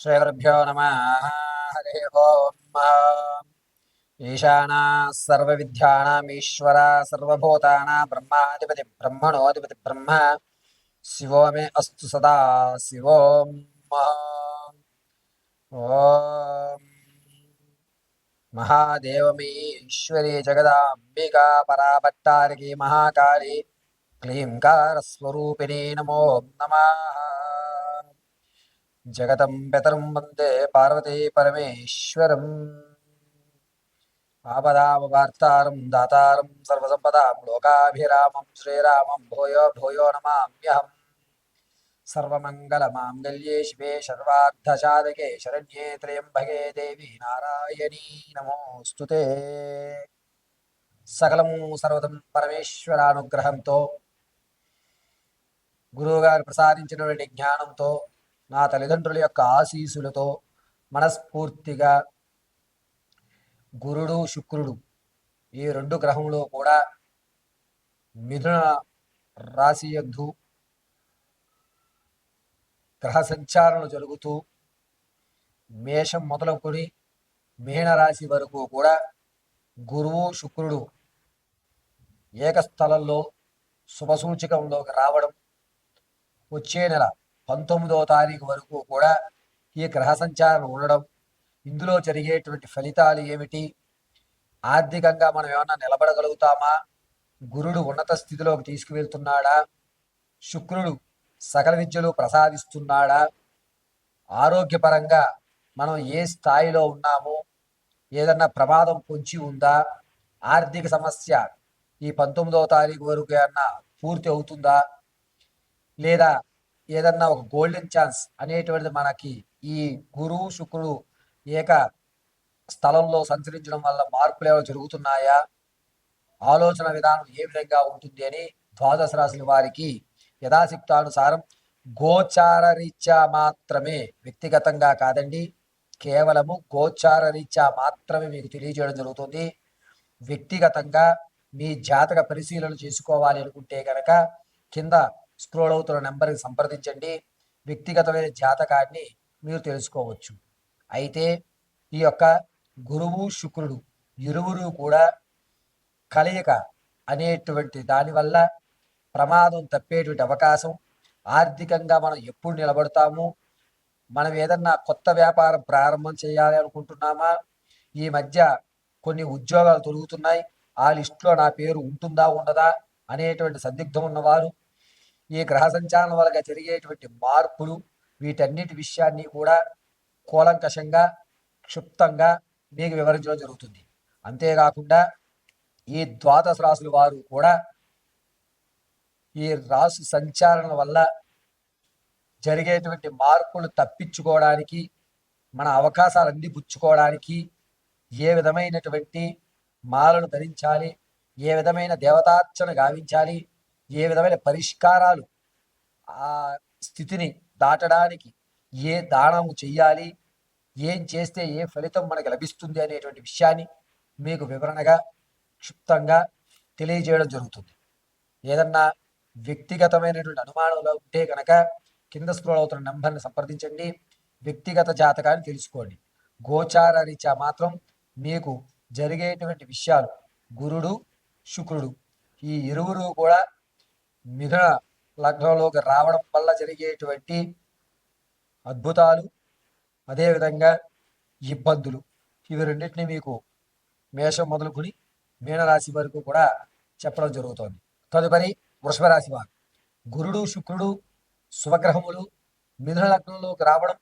శ్రీగురుభ్యో నమ. హరి ఓం. ఈశానా సర్వవిద్యానామీశ్వర సర్వభూతానాం బ్రహ్మాధిపతి బ్రహ్మణోధిపతి బ్రహ్మ శివో మే అస్తు సదా శివోం. ఓం మహాదేవమీశ్వరీ జగదాంబికా పరాభట్టారికీ మహాకాళీ క్లీంకారస్వరూపిణీ నమో నమః. జగతం పితరం వందే పార్వతీ పరమేశ్వరం. ఆపదామవార్తారం దాతారం సర్వసంపదాం లోకాభిరామం శ్రీరామం భూయో భూయో నమామ్యహం. సర్వమంగళమాంగళ్యే శివే సర్వార్థసాధకే శరణ్యే త్ర్యంబకే దేవి నారాయణీ నమోస్తుతే. సకలము సర్వతం పరమేశ్వరానుగ్రహంతో గురువుగారు ప్రసాదించినటువంటి జ్ఞానంతో నా తల్లిదండ్రుల యొక్క ఆశీస్సులతో మనస్ఫూర్తిగా గురుడు శుక్రుడు ఈ రెండు గ్రహంలో కూడా మిథున రాశి యందు గ్రహ సంచారణలు జరుగుతూ మేషం మొదలుకొని మీనరాశి వరకు కూడా గురువు శుక్రుడు ఏకస్థలంలో శుభసూచకంలోకి రావడం, వచ్చే నెల 19వ తారీఖు వరకు కూడా ఈ గ్రహ సంచారం ఉండడం, ఇందులో జరిగేటువంటి ఫలితాలు ఏమిటి, ఆర్థికంగా మనం ఏమన్నా నిలబడగలుగుతామా, గురుడు ఉన్నత స్థితిలోకి తీసుకువెళ్తున్నాడా, శుక్రుడు సకల విద్యలు ప్రసాదిస్తున్నాడా, ఆరోగ్యపరంగా మనం ఏ స్థాయిలో ఉన్నామో, ఏదన్నా ప్రమాదం పొంచి ఉందా, ఆర్థిక సమస్య ఈ 19వ తారీఖు వరకు ఏమన్నా పూర్తి అవుతుందా, లేదా ఏదన్నా ఒక గోల్డెన్ ఛాన్స్ అనేటువంటిది మనకి ఈ గురువు శుక్రుడు ఏక స్థలంలో సంచరించడం వల్ల మార్పులు ఏమైనా జరుగుతున్నాయా, ఆలోచన విధానం ఏ విధంగా ఉంటుంది అని ద్వాదశ రాశుల వారికి యథాశక్తానుసారం గోచార రీత్యా మాత్రమే, వ్యక్తిగతంగా కాదండి, కేవలము గోచార రీత్యా మాత్రమే మీకు తెలియజేయడం జరుగుతుంది. వ్యక్తిగతంగా మీ జాతక పరిశీలన చేసుకోవాలి అనుకుంటే కనుక కింద స్క్రోల్ అవుతున్న నెంబర్కి సంప్రదించండి. వ్యక్తిగతమైన జాతకాన్ని మీరు తెలుసుకోవచ్చు. అయితే ఈ యొక్క గురువు శుక్రుడు ఇరువురు కూడా కలయిక అనేటువంటి దానివల్ల ప్రమాదం తప్పేటువంటి అవకాశం, ఆర్థికంగా మనం ఎప్పుడు నిలబడతాము, మనం ఏదన్నా కొత్త వ్యాపారం ప్రారంభం చేయాలి అనుకుంటున్నామా, ఈ మధ్య కొన్ని ఉద్యోగాలు తొలుగుతున్నాయి, ఆ లిస్టులో నా పేరు ఉంటుందా ఉండదా అనేటువంటి సందిగ్ధం ఉన్నవారు, ఈ గ్రహ సంచారం వల్ల జరిగేటువంటి మార్పులు, వీటన్నిటి విషయాన్ని కూడా కూలంకషంగా క్షుప్తంగా మీకు వివరించడం జరుగుతుంది. అంతేకాకుండా ఈ ద్వాదశ రాశుల వారు కూడా ఈ రాశి సంచారణ వల్ల జరిగేటువంటి మార్పులు తప్పించుకోవడానికి, మన అవకాశాలన్నీ పుచ్చుకోవడానికి ఏ విధమైనటువంటి మాలను ధరించాలి, ఏ విధమైన దేవతార్చన గావించాలి, ఏ విధమైన పరిష్కారాలు ఆ స్థితిని దాటడానికి ఏ దానము చెయ్యాలి, ఏం చేస్తే ఏ ఫలితం మనకు లభిస్తుంది అనేటువంటి విషయాన్ని మీకు వివరణగా క్షుప్తంగా తెలియజేయడం జరుగుతుంది. ఏదన్నా వ్యక్తిగతమైనటువంటి అనుమానంలో ఉంటే కనుక కింద స్క్రోల్ అవుతున్న నెంబర్ని సంప్రదించండి. వ్యక్తిగత జాతకాన్ని తెలుసుకోండి. గోచార రీత్యా మాత్రం మీకు జరిగేటువంటి విషయాలు, గురుడు శుక్రుడు ఈ ఇరువురు కూడా మిథున లగ్నంలోకి రావడం వల్ల జరిగేటువంటి అద్భుతాలు, అదేవిధంగా ఇబ్బందులు, ఇవి రెండింటినీ మీకు మేషం మొదలుకొని మీనరాశి వరకు కూడా చెప్పడం జరుగుతోంది. తదుపరి వృషభ రాశి వారు, గురుడు శుక్రుడు శుభగ్రహములు మిథున లగ్నంలోకి రావడం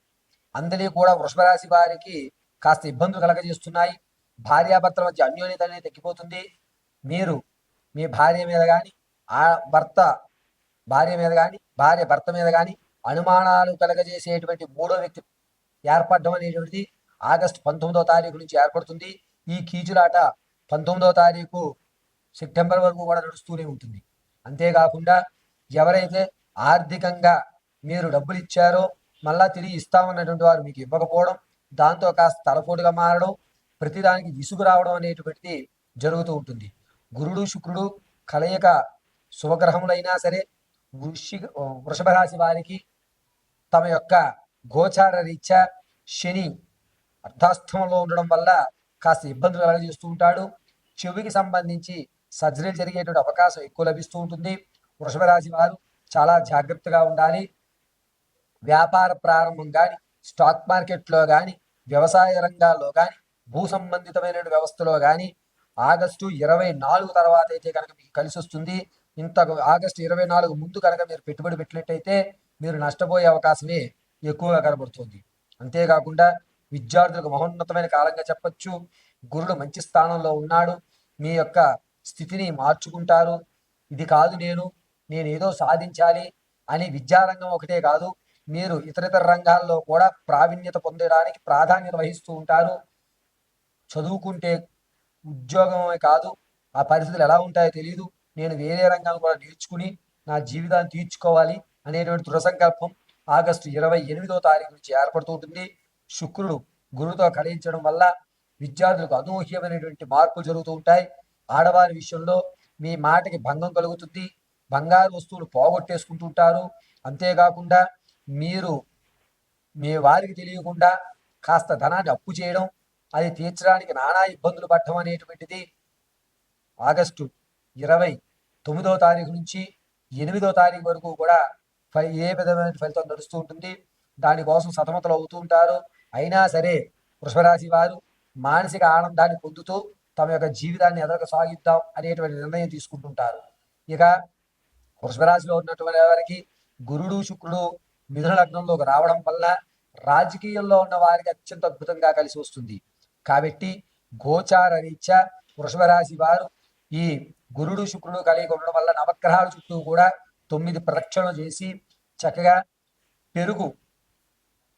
అందరినీ కూడా వృషభ రాశి వారికి కాస్త ఇబ్బందులు కలగజేస్తున్నాయి. భార్యాభర్తల మధ్య అన్యోన్యత అనేది తగ్గిపోతుంది. మీరు మీ భార్య మీద కానీ, ఆ భర్త భార్య మీద కానీ, భార్య భర్త మీద కానీ అనుమానాలు కలగజేసేటువంటి మూడో వ్యక్తి ఏర్పడడం అనేటువంటిది ఆగస్టు 19వ తారీఖు నుంచి ఏర్పడుతుంది. ఈ కీచులాట 19వ తారీఖు సెప్టెంబర్ వరకు కూడా నడుస్తూనే ఉంటుంది. అంతేకాకుండా ఎవరైతే ఆర్థికంగా మీరు డబ్బులు ఇచ్చారో మళ్ళా తిరిగి ఇస్తామన్నటువంటి వారు మీకు ఇవ్వకపోవడం, దాంతో కాస్త తలపోటుగా మారడం, ప్రతిదానికి విసుగు రావడం అనేటువంటిది జరుగుతూ ఉంటుంది. గురుడు శుక్రుడు కలయిక శుభగ్రహములైనా సరే వృషభ రాశి వారికి తమ యొక్క గోచార రీత్యా శని అర్ధాష్టమంలో ఉండడం వల్ల కాస్త ఇబ్బందులు కలగజేస్తూ ఉంటాడు. చెవికి సంబంధించి సర్జరీలు జరిగేటువంటి అవకాశం ఎక్కువ లభిస్తూ ఉంటుంది. వృషభ రాశి వారు చాలా జాగ్రత్తగా ఉండాలి. వ్యాపార ప్రారంభం కానీ, స్టాక్ మార్కెట్లో కానీ, వ్యవసాయ రంగాల్లో కానీ, భూ సంబంధితమైన వ్యవస్థలో కానీ ఆగస్టు 24 తర్వాత అయితే కనుక మీకు కలిసి వస్తుంది. ఇంత ఆగస్టు 24 ముందు కనుక మీరు పెట్టుబడి పెట్టినట్టయితే మీరు నష్టపోయే అవకాశమే ఎక్కువగా కనబడుతుంది. అంతేకాకుండా విద్యార్థులకు మహోన్నతమైన కాలంగా చెప్పచ్చు. గురుడు మంచి స్థానంలో ఉన్నాడు. మీ యొక్క స్థితిని మార్చుకుంటారు. ఇది కాదు నేను ఏదో సాధించాలి అని విద్యారంగం ఒకటే కాదు, మీరు ఇతర రంగాల్లో కూడా ప్రావీణ్యత పొందడానికి ప్రాధాన్యత వహిస్తూ ఉంటారు. చదువుకుంటే ఉద్యోగమే కాదు, ఆ పరిస్థితులు ఎలా ఉంటాయో తెలియదు, నేను వేరే రంగాలు కూడా నేర్చుకుని నా జీవితాన్ని తీర్చుకోవాలి అనేటువంటి దృఢ సంకల్పం ఆగస్టు 28వ తారీఖు నుంచి ఏర్పడుతూ ఉంటుంది. శుక్రుడు గురువుతో కలియించడం వల్ల విద్యార్థులకు అనూహ్యమైనటువంటి మార్పులు జరుగుతూ ఉంటాయి. ఆడవారి విషయంలో మీ మాటకి భంగం కలుగుతుంది. బంగారు వస్తువులు పోగొట్టేసుకుంటుంటారు. అంతేకాకుండా మీరు మీ వారికి తెలియకుండా కాస్త ధనాన్ని అప్పు చేయడం, అది తీర్చడానికి నానా ఇబ్బందులు పడటం అనేటువంటిది ఆగస్టు 29వ తారీఖు నుంచి 8వ తారీఖు వరకు కూడా ఏ విధమైన ఫలితం నడుస్తూ ఉంటుంది. దానికోసం సతమతలు అవుతూ ఉంటారు. అయినా సరే వృషభరాశి వారు మానసిక ఆనందాన్ని పొందుతూ తమ యొక్క జీవితాన్ని ఎదగ సాగిద్దాం అనేటువంటి నిర్ణయం తీసుకుంటుంటారు. ఇక వృషభరాశిలో ఉన్నటువంటి వారికి గురుడు శుక్రుడు మిథున లగ్నంలోకి రావడం వల్ల రాజకీయంలో ఉన్న వారికి అత్యంత అద్భుతంగా కలిసి వస్తుంది. కాబట్టి గోచార రీత్యా వృషభ రాశి వారు ఈ గురుడు శుక్రుడు కలిగి ఉండడం వల్ల నవగ్రహాల చుట్టూ కూడా 9 ప్రదక్షిణలు చేసి చక్కగా పెరుగు,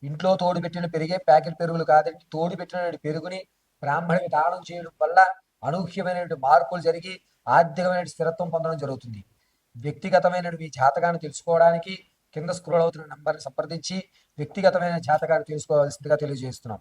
ఇంట్లో తోడు పెట్టిన పెరిగే ప్యాకెట్ పెరుగులు కాదండి, తోడు పెట్టిన పెరుగుని బ్రాహ్మణికి దానం చేయడం వల్ల అనూహ్యమైనటువంటి మార్పులు జరిగి ఆర్థికమైన స్థిరత్వం పొందడం జరుగుతుంది. వ్యక్తిగతమైన మీ జాతకాన్ని తెలుసుకోవడానికి కింద స్క్రోల్ అవుతున్న నంబర్ని సంప్రదించి వ్యక్తిగతమైన జాతకాన్ని తెలుసుకోవాల్సిందిగా తెలియజేస్తున్నాం.